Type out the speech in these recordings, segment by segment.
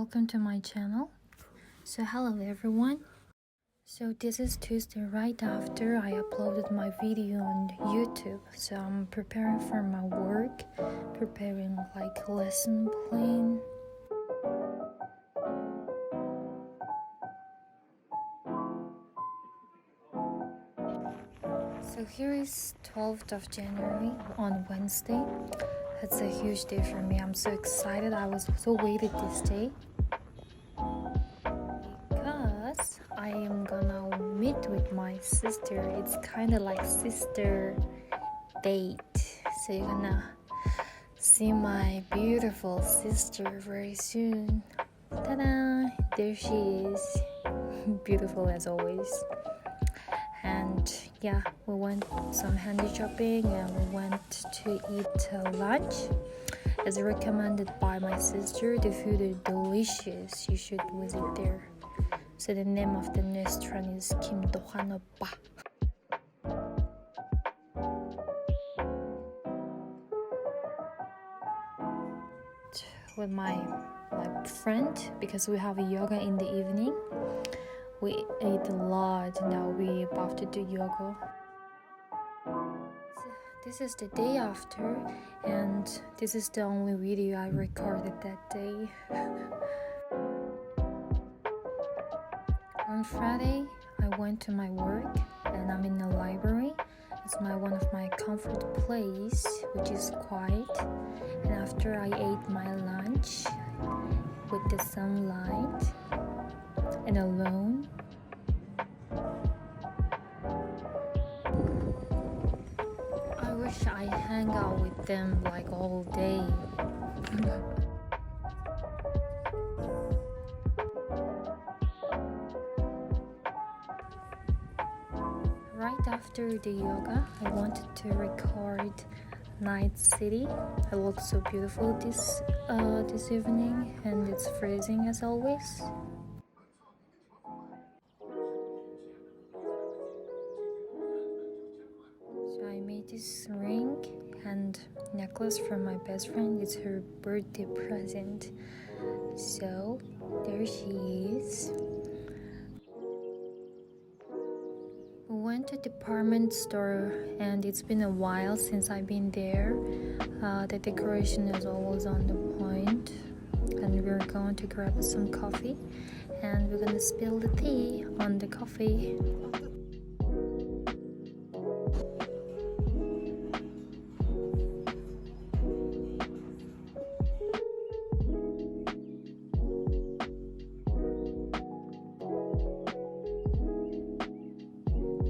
welcome to my channel. So hello everyone. So this is Tuesday right after I uploaded my video on YouTube. So I'm preparing for my work, preparing like lesson plan. So here is 12th of January on Wednesday. It's a huge day for me. I'm so excited. I was so waited this day because I am gonna meet with my sister. It's kind of like sister date. So you're gonna see my beautiful sister very soon. Ta-da! There she is. Beautiful as always. And yeah, we went some handy shopping and we went to eat lunch as recommended by my sister. The food is delicious. You should visit there. So the name of the restaurant is 김도환 오빠. With my friend because we have a yoga in the evening. We ate a lot. Now we about to do yoga. So this is the day after, and this is the only video I recorded that day. On Friday, I went to my work, and I'm in the library. It's one of my comfort place, which is quiet. And after I ate my lunch with the sunlight and alone. I wish I hang out with them like all day. Right after the yoga, I wanted to record Night City. It looks so beautiful this evening, and it's freezing as always. So I made this ring and necklace from my best friend. It's her birthday present. So there she is. We went to department store and it's been a while since I've been there. The decoration is always on the point, and we're going to grab some coffee and we're gonna spill the tea on the coffee.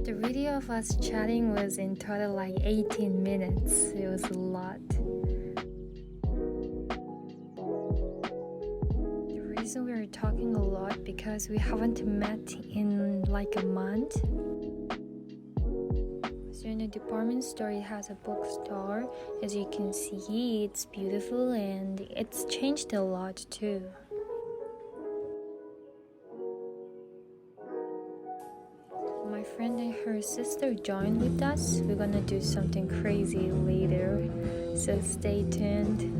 The video of us chatting was in total like 18 minutes. It was a lot. The reason we were talking a lot because we haven't met in like a month. So in the department store, it has a bookstore. As you can see, it's beautiful and it's changed a lot too. My friend and her sister joined with us. We're gonna do something crazy later, so stay tuned.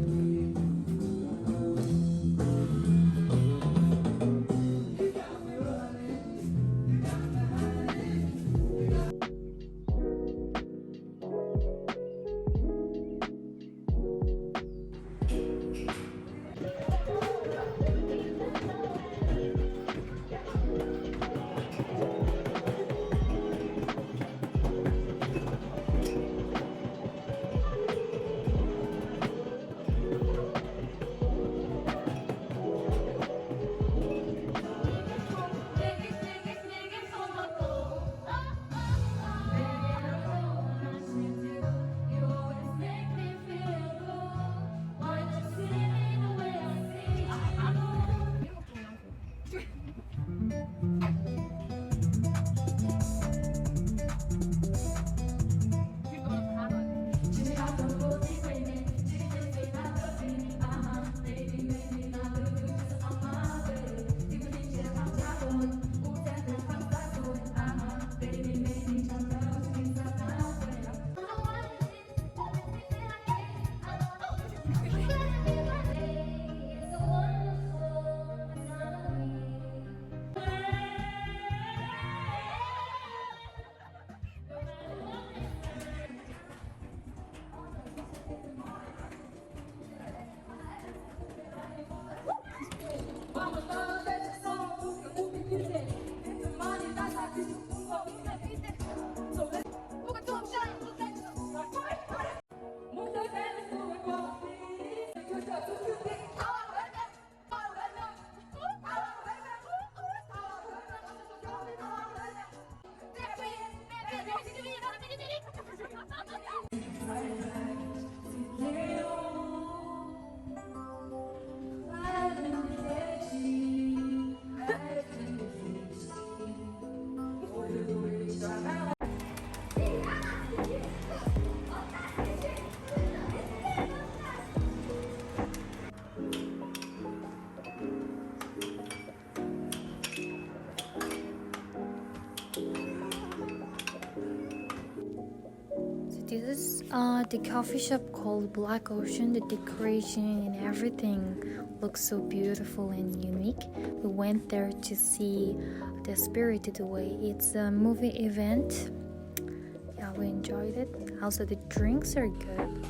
This is the coffee shop called Black Ocean. The decoration and everything looks so beautiful and unique. We went there to see the Spirited Away. It's a movie event. Yeah, we enjoyed it. Also, the drinks are good.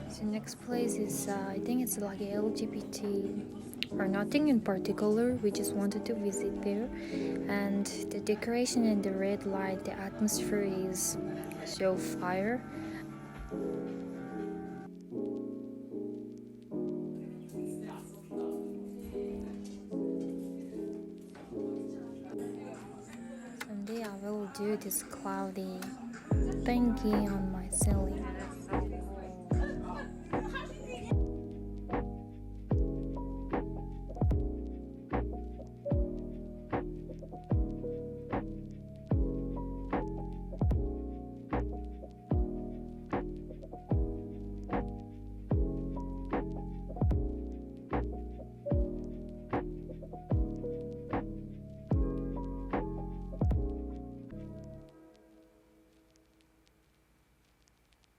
So next place is I think it's like LGBT or nothing in particular. We just wanted to visit there, and the decoration and the red light, the atmosphere is so fire. Someday I will do this cloudy thingy on my ceiling.